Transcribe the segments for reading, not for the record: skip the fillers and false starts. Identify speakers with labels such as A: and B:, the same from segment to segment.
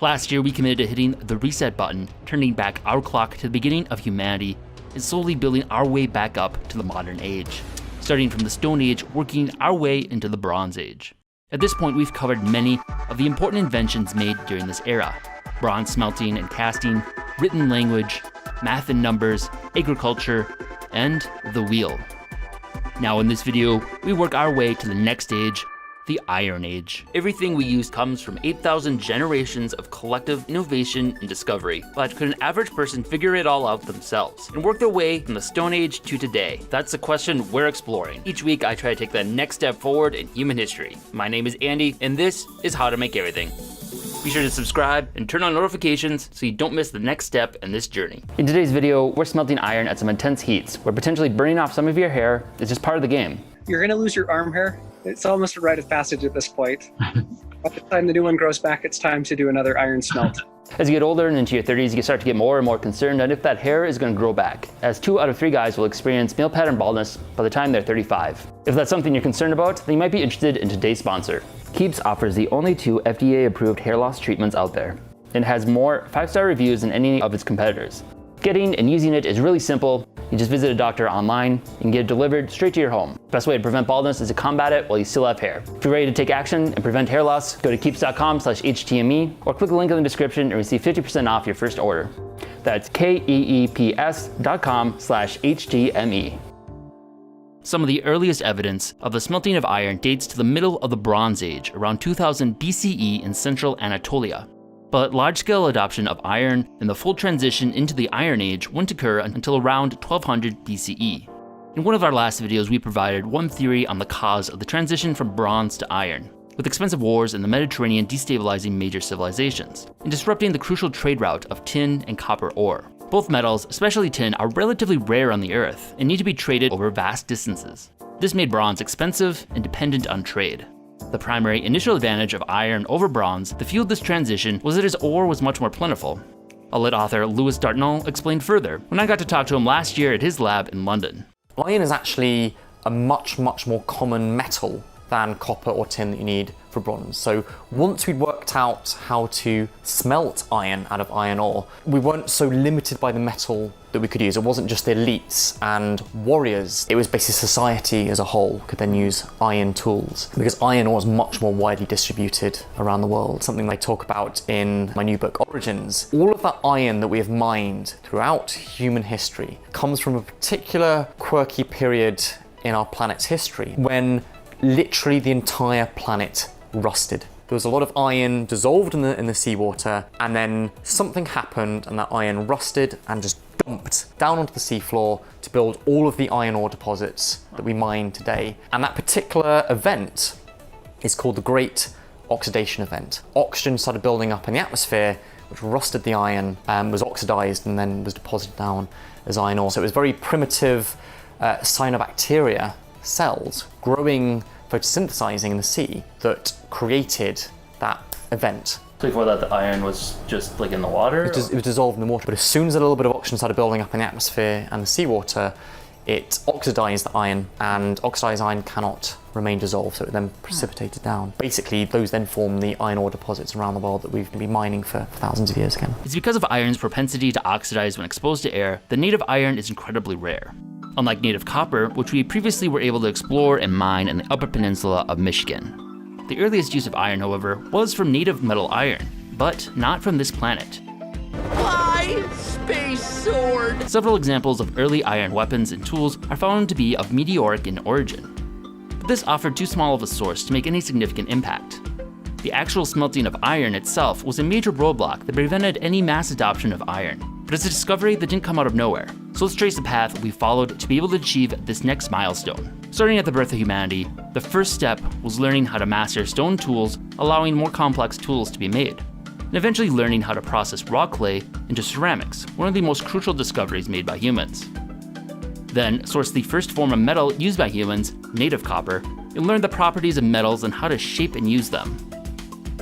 A: Last year, we committed to hitting the reset button, turning back our clock to the beginning of humanity, and slowly building our way back up to the modern age, starting from the Stone Age, working our way into the Bronze Age. At this point, we've covered many of the important inventions made during this era: bronze smelting and casting, written language, math and numbers, agriculture, and the wheel. Now in this video, we work our way to the next stage, the Iron Age. Everything we use comes from 8,000 generations of collective innovation and discovery. But could an average person figure it all out themselves and work their way from the Stone Age to today? That's the question we're exploring. Each week I try to take the next step forward in human history. My name is Andy, and this is How to Make Everything. Be sure to subscribe and turn on notifications so you don't miss the next step in this journey. In today's video, we're smelting iron at some intense heats, where potentially burning off some of your hair is just part of the game.
B: You're gonna lose your arm hair. It's almost a rite of passage at this point. By the time the new one grows back, it's time to do another iron smelt.
A: As you get older and into your 30s, you start to get more and more concerned on if that hair is going to grow back, as 2 out of 3 guys will experience male pattern baldness by the time they're 35. If that's something you're concerned about, then you might be interested in today's sponsor. Keeps offers the only 2 FDA-approved hair loss treatments out there. It has more 5-star reviews than any of its competitors. Getting and using it is really simple. You just visit a doctor online and get it delivered straight to your home. Best way to prevent baldness is to combat it while you still have hair. If you're ready to take action and prevent hair loss, go to keeps.com/HTME or click the link in the description and receive 50% off your first order. That's keeps.com/HTME. Some of the earliest evidence of the smelting of iron dates to the middle of the Bronze Age, around 2000 BCE in central Anatolia. But large-scale adoption of iron and the full transition into the Iron Age wouldn't occur until around 1200 BCE. In one of our last videos, we provided one theory on the cause of the transition from bronze to iron, with expensive wars in the Mediterranean destabilizing major civilizations, and disrupting the crucial trade route of tin and copper ore. Both metals, especially tin, are relatively rare on the Earth and need to be traded over vast distances. This made bronze expensive and dependent on trade. The primary initial advantage of iron over bronze that fueled this transition was that his ore was much more plentiful. I'll let author Louis Dartnall explain further when I got to talk to him last year at his lab in London.
C: Iron is actually a much more common metal than copper or tin that you need for bronze. So once we'd worked out how to smelt iron out of iron ore, we weren't so limited by the metal that we could use. It wasn't just the elites and warriors. It was basically society as a whole could then use iron tools, because iron ore is much more widely distributed around the world. Something I talk about in my new book, Origins. All of that iron that we have mined throughout human history comes from a particular quirky period in our planet's history when literally the entire planet rusted. There was a lot of iron dissolved in the seawater, and then something happened and that iron rusted and just dumped down onto the seafloor to build all of the iron ore deposits that we mine today. And that particular event is called the Great Oxidation Event. Oxygen started building up in the atmosphere, which rusted the iron, was oxidized, and then was deposited down as iron ore. So it was very primitive cyanobacteria cells growing, photosynthesizing in the sea that created that event.
A: So before that, the iron was just like in the water?
C: It was dissolved in the water, but as soon as a little bit of oxygen started building up in the atmosphere and the seawater, it oxidized the iron, and oxidized iron cannot remain dissolved, so it then precipitated down. Basically, those then form the iron ore deposits around the world that we've been mining for thousands of years again.
A: It's because of iron's propensity to oxidize when exposed to air that native iron is incredibly rare. Unlike native copper, which we previously were able to explore and mine in the Upper Peninsula of Michigan. The earliest use of iron, however, was from native metal iron, but not from this planet.
D: My space sword!
A: Several examples of early iron weapons and tools are found to be of meteoric in origin. But this offered too small of a source to make any significant impact. The actual smelting of iron itself was a major roadblock that prevented any mass adoption of iron. But it's a discovery that didn't come out of nowhere. So let's trace the path we followed to be able to achieve this next milestone. Starting at the birth of humanity, the first step was learning how to master stone tools, allowing more complex tools to be made. And eventually learning how to process raw clay into ceramics, one of the most crucial discoveries made by humans. Then source the first form of metal used by humans, native copper, and learn the properties of metals and how to shape and use them.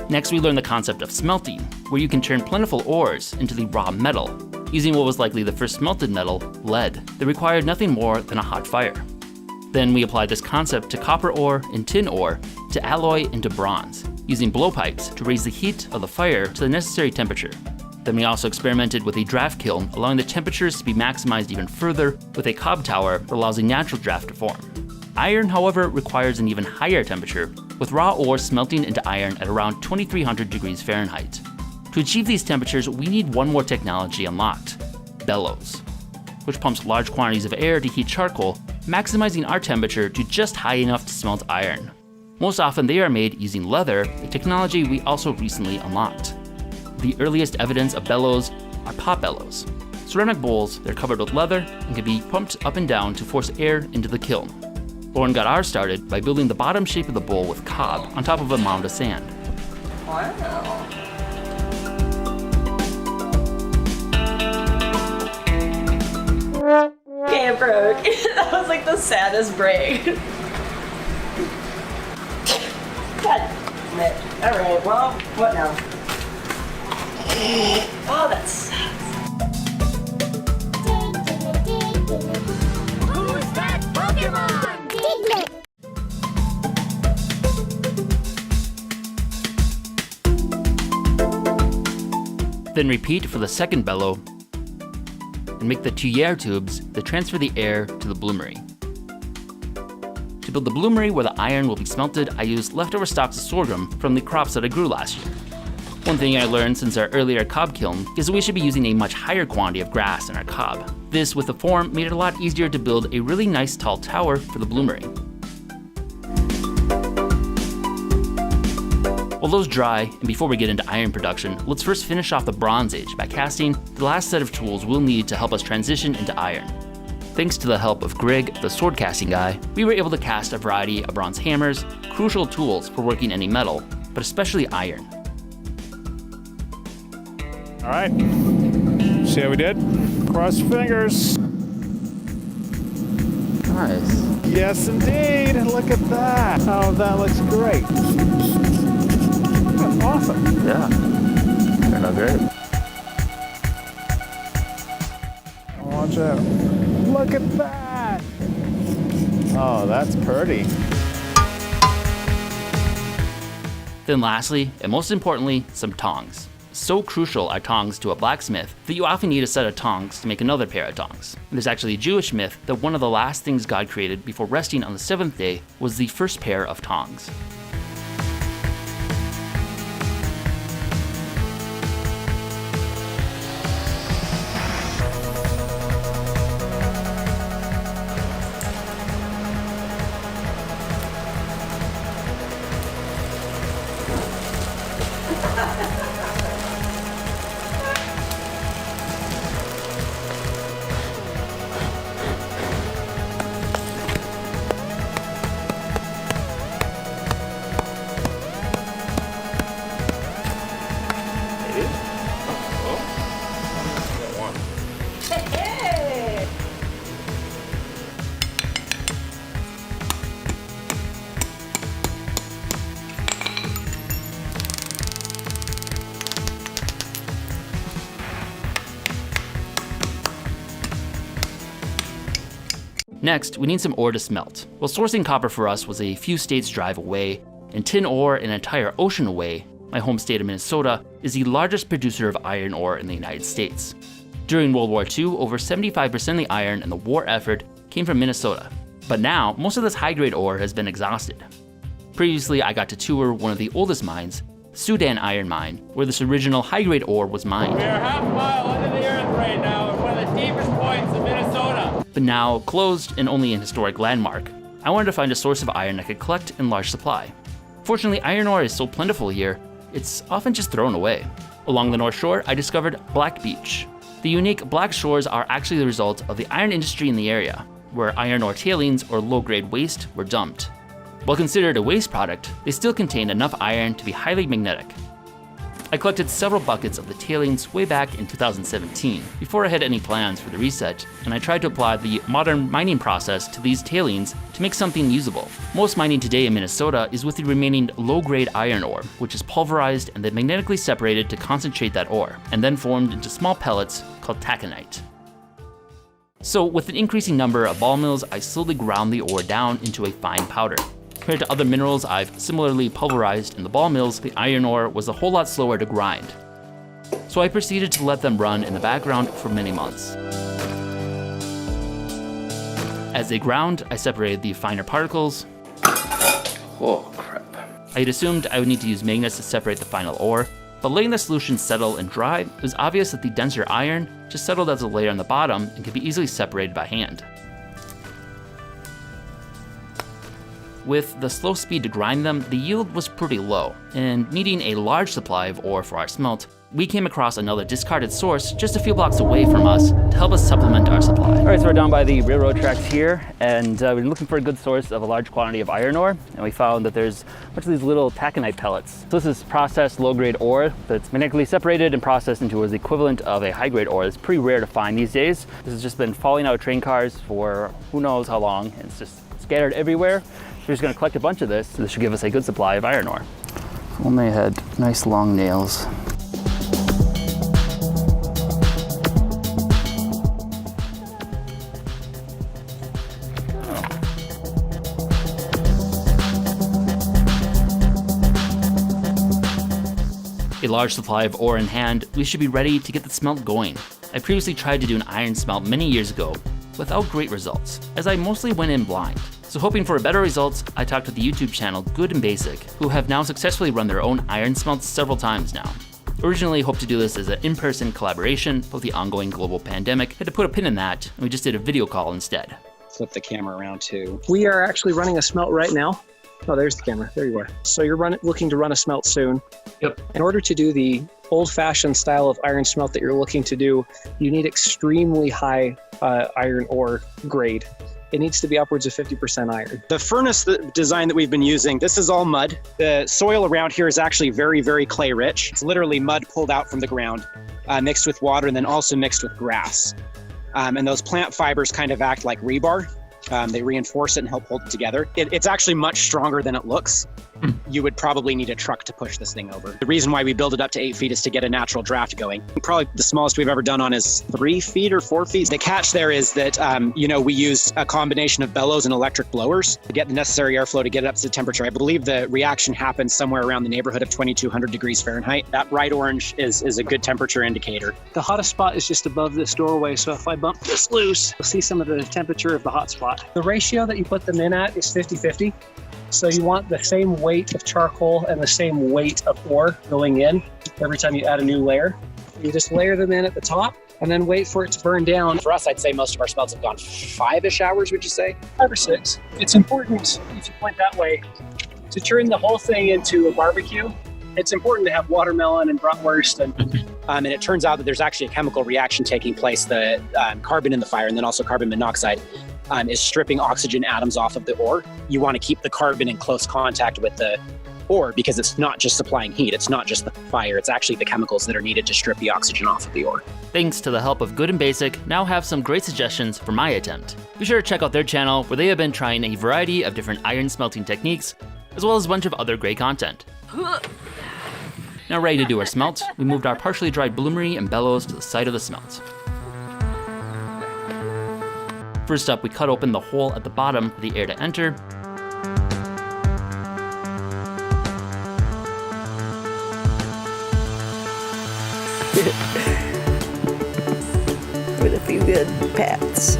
A: Next, we learn the concept of smelting, where you can turn plentiful ores into the raw metal, using what was likely the first smelted metal, lead, that required nothing more than a hot fire. Then we applied this concept to copper ore and tin ore to alloy into bronze, using blowpipes to raise the heat of the fire to the necessary temperature. Then we also experimented with a draft kiln, allowing the temperatures to be maximized even further with a cob tower that allows a natural draft to form. Iron, however, requires an even higher temperature, with raw ore smelting into iron at around 2300 degrees Fahrenheit. To achieve these temperatures, we need one more technology unlocked: bellows, which pumps large quantities of air to heat charcoal, maximizing our temperature to just high enough to smelt iron. Most often they are made using leather, a technology we also recently unlocked. The earliest evidence of bellows are pot bellows. Ceramic bowls, they're covered with leather and can be pumped up and down to force air into the kiln. Lauren got ours started by building the bottom shape of the bowl with cob on top of a mound of sand.
E: Wow. Okay, it broke. That was like the saddest break. God damn it. Alright, well, what now? Oh, that sucks.
F: Who's that Pokemon? Stidley.
A: Then repeat for the second bellow, and make the tuyere tubes that transfer the air to the bloomery. To build the bloomery where the iron will be smelted, I used leftover stalks of sorghum from the crops that I grew last year. One thing I learned since our earlier cob kiln is that we should be using a much higher quantity of grass in our cob. This, with the form, made it a lot easier to build a really nice tall tower for the bloomery. While those dry, and before we get into iron production, let's first finish off the Bronze Age by casting the last set of tools we'll need to help us transition into iron. Thanks to the help of Gregg, the sword casting guy, we were able to cast a variety of bronze hammers, crucial tools for working any metal, but especially iron.
G: All right, see how we did? Cross your fingers.
H: Nice.
G: Yes, indeed. Look at that. Oh, that looks great. That's awesome.
H: Yeah. Turned out great.
G: Watch out. Look at that. Oh, that's pretty.
A: Then lastly, and most importantly, some tongs. So crucial are tongs to a blacksmith that you often need a set of tongs to make another pair of tongs. And there's actually a Jewish myth that one of the last things God created before resting on the seventh day was the first pair of tongs. Next, we need some ore to smelt. Well, sourcing copper for us was a few states' drive away, and tin ore an entire ocean away. My home state of Minnesota is the largest producer of iron ore in the United States. During World War II, over 75% of the iron in the war effort came from Minnesota. But now, most of this high-grade ore has been exhausted. Previously, I got to tour one of the oldest mines, Sudan Iron Mine, where this original high-grade ore was mined.
I: We are half a mile under the earth right now at one of the deepest points in Minnesota.
A: But now closed and only an historic landmark, I wanted to find a source of iron I could collect in large supply. Fortunately, iron ore is so plentiful here, it's often just thrown away. Along the North Shore, I discovered Black Beach. The unique black shores are actually the result of the iron industry in the area, where iron ore tailings or low-grade waste were dumped. While considered a waste product, they still contained enough iron to be highly magnetic. I collected several buckets of the tailings way back in 2017, before I had any plans for the reset, and I tried to apply the modern mining process to these tailings to make something usable. Most mining today in Minnesota is with the remaining low-grade iron ore, which is pulverized and then magnetically separated to concentrate that ore, and then formed into small pellets called taconite. So with an increasing number of ball mills, I slowly ground the ore down into a fine powder. Compared to other minerals I've similarly pulverized in the ball mills, the iron ore was a whole lot slower to grind. So I proceeded to let them run in the background for many months. As they ground, I separated the finer particles.
H: Oh, crap.
A: I had assumed I would need to use magnets to separate the final ore, but letting the solution settle and dry, it was obvious that the denser iron just settled as a layer on the bottom and could be easily separated by hand. With the slow speed to grind them, the yield was pretty low, and needing a large supply of ore for our smelt, we came across another discarded source just a few blocks away from us to help us supplement our supply.
J: All right, so we're down by the railroad tracks here, and we're looking for a good source of a large quantity of iron ore, and we found that there's a bunch of these little taconite pellets. So this is processed low-grade ore that's magnetically separated and processed into the equivalent of a high-grade ore. It's pretty rare to find these days. This has just been falling out of train cars for who knows how long, and it's just scattered everywhere. We're just gonna collect a bunch of this. This should give us a good supply of iron ore.
H: Only I had nice long nails.
A: A large supply of ore in hand, we should be ready to get the smelt going. I previously tried to do an iron smelt many years ago, without great results, as I mostly went in blind. So hoping for better results, I talked to the YouTube channel Good and Basic, who have now successfully run their own iron smelts several times now. Originally hoped to do this as an in-person collaboration, but the ongoing global pandemic had to put a pin in that, and we just did a video call instead.
B: Flip the camera around too. We are actually running a smelt right now. Oh, there's the camera. There you are. So you're looking to run a smelt soon.
A: Yep.
B: In order to do the old-fashioned style of iron smelt that you're looking to do, you need extremely high iron ore grade. It needs to be upwards of 50% iron.
K: The furnace design that we've been using, this is all mud. The soil around here is actually very, very clay rich. It's literally mud pulled out from the ground, mixed with water, and then also mixed with grass. And those plant fibers kind of act like rebar. They reinforce it and help hold it together. It's actually much stronger than it looks. You would probably need a truck to push this thing over. The reason why we build it up to 8 feet is to get a natural draft going. Probably the smallest we've ever done on is 3 feet or 4 feet. The catch there is that, we used a combination of bellows and electric blowers to get the necessary airflow to get it up to the temperature. I believe the reaction happens somewhere around the neighborhood of 2,200 degrees Fahrenheit. That bright orange is a good temperature indicator.
B: The hottest spot is just above this doorway, so if I bump this loose, you'll see some of the temperature of the hot spot. The ratio that you put them in at is 50-50. So you want the same weight of charcoal and the same weight of ore going in every time you add a new layer. You just layer them in at the top and then wait for it to burn down.
K: For us, I'd say most of our smelts have gone 5-ish hours, would you say?
B: 5 or 6. It's important, if you point that way, to turn the whole thing into a barbecue. It's important to have watermelon and bratwurst.
K: And it turns out that there's actually a chemical reaction taking place, the carbon in the fire and then also carbon monoxide. Is stripping oxygen atoms off of the ore. You want to keep the carbon in close contact with the ore because it's not just supplying heat, it's not just the fire, it's actually the chemicals that are needed to strip the oxygen off of the ore.
A: Thanks to the help of Good and Basic, now have some great suggestions for my attempt. Be sure to check out their channel where they have been trying a variety of different iron smelting techniques, as well as a bunch of other great content. Now ready to do our smelt, we moved our partially dried bloomery and bellows to the side of the smelt. First up, we cut open the hole at the bottom for the air to enter.
E: With a few good pats.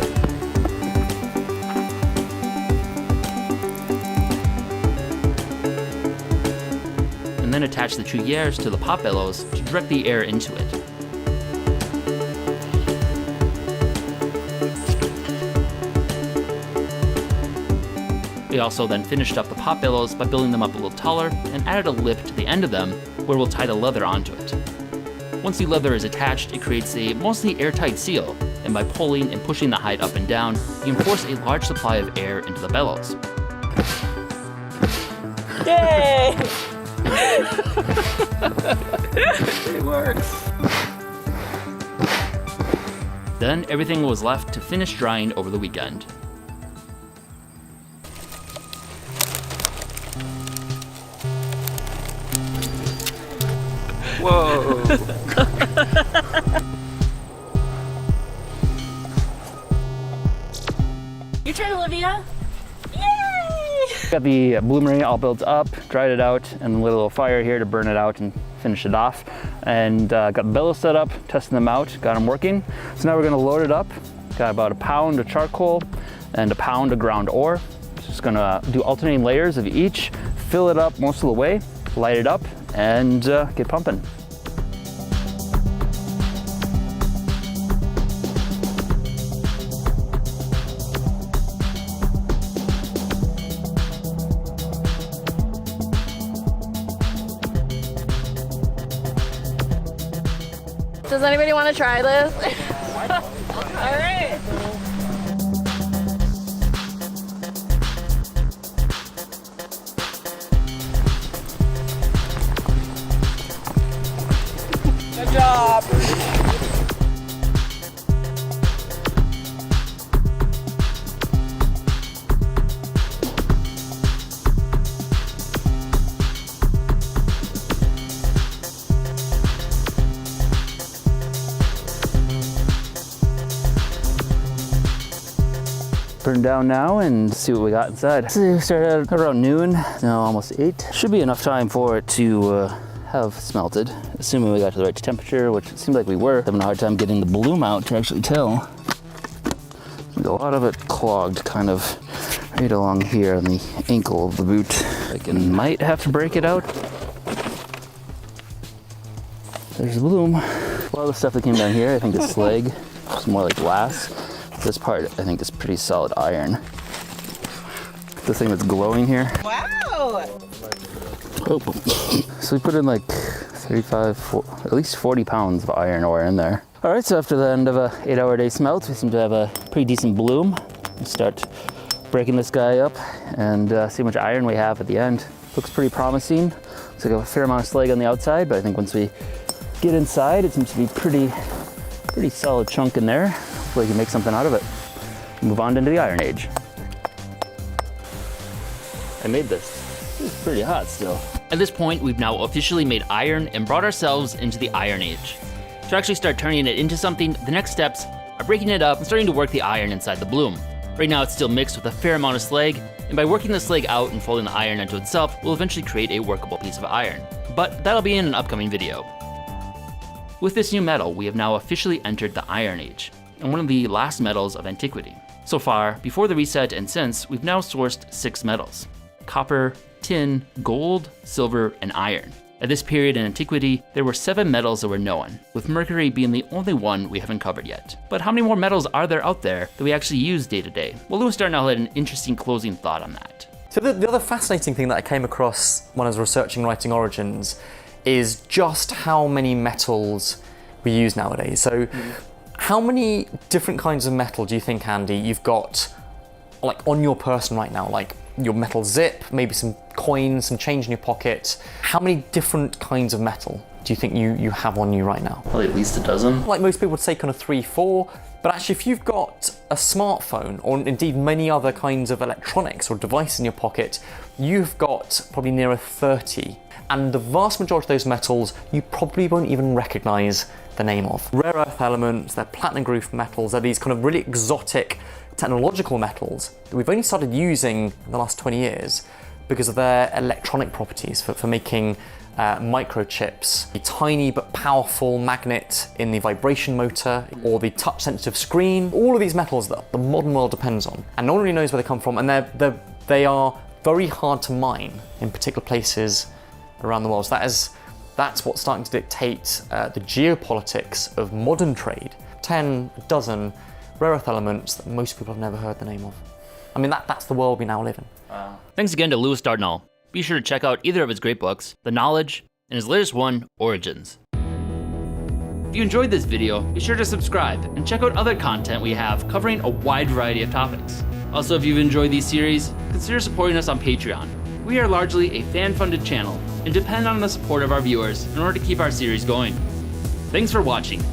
A: And then attach the tuyères to the pot bellows to direct the air into it. We also then finished up the pot bellows by building them up a little taller and added a lip to the end of them where we'll tie the leather onto it. Once the leather is attached, it creates a mostly airtight seal, and by pulling and pushing the hide up and down, you can force a large supply of air into the bellows.
E: Yay! It works.
A: Then everything was left to finish drying over the weekend.
H: Whoa!
E: Your turn, Olivia. Yay!
J: Got the bloomery all built up, dried it out, and lit a little fire here to burn it out and finish it off. And got the bellow set up, testing them out, got them working. So now we're gonna load it up. Got about 1 pound of charcoal and 1 pound of ground ore. Just gonna do alternating layers of each, fill it up most of the way, light it up, and get pumping.
L: Does anybody want to try this? All right.
D: Good job.
J: Burn down now and see what we got inside. So we started at around noon, now almost 8. Should be enough time for it to have smelted, assuming we got to the right temperature, which it seems like we were. Having a hard time getting the bloom out to actually tell. A lot of it clogged kind of right along here on the ankle of the boot. I might have to break it out. There's the bloom. A lot of the stuff that came down here, I think is slag. It's more like glass. This part, I think, is pretty solid iron. The thing that's glowing here.
E: Wow!
J: Oh. So we put in like 35, at least 40 pounds of iron ore in there. All right, so after the end of a 8-hour day smelt, we seem to have a pretty decent bloom. We start breaking this guy up and see how much iron we have at the end. Looks pretty promising. Looks like a fair amount of slag on the outside, but I think once we get inside, it seems to be pretty solid chunk in there. Hopefully we can make something out of it. Move on into the Iron Age. I made this. It's pretty hot still.
A: At this point, we've now officially made iron and brought ourselves into the Iron Age. To actually start turning it into something, the next steps are breaking it up and starting to work the iron inside the bloom. Right now it's still mixed with a fair amount of slag, and by working the slag out and folding the iron into itself, we'll eventually create a workable piece of iron. But that'll be in an upcoming video. With this new metal, we have now officially entered the Iron Age, and one of the last metals of antiquity. So far, before the reset and since, we've now sourced 6 metals: copper, tin, gold, silver, and iron. At this period in antiquity, there were 7 metals that were known, with mercury being the only one we haven't covered yet. But how many more metals are there out there that we actually use day to day? Well, Lewis Darnell had an interesting closing thought on that.
C: So the other fascinating thing that I came across when I was researching writing Origins is just how many metals we use nowadays. So how many different kinds of metal do you think, Andy, you've got like on your person right now? Like your metal zip, maybe some coins, some change in your pocket. How many different kinds of metal do you think you have on you right now?
J: Probably at least a dozen.
C: Like most people would say kind of 3, 4, but actually if you've got a smartphone or indeed many other kinds of electronics or device in your pocket, you've got probably nearer 30. And the vast majority of those metals you probably won't even recognize the name of. Rare earth elements, they're platinum group metals, they're these kind of really exotic technological metals that we've only started using in the last 20 years because of their electronic properties for making microchips, the tiny but powerful magnet in the vibration motor, or the touch sensitive screen. All of these metals that the modern world depends on, and no one really knows where they come from, and they are very hard to mine in particular places around the world. So that's what's starting to dictate the geopolitics of modern trade. 10, a dozen rare earth elements that most people have never heard the name of. I mean, that's the world we now live in.
A: Wow. Thanks again to Lewis Darnell. Be sure to check out either of his great books, The Knowledge, and his latest one, Origins. If you enjoyed this video, be sure to subscribe and check out other content we have covering a wide variety of topics. Also, if you've enjoyed these series, consider supporting us on Patreon. We are largely a fan-funded channel and depend on the support of our viewers in order to keep our series going. Thanks for watching.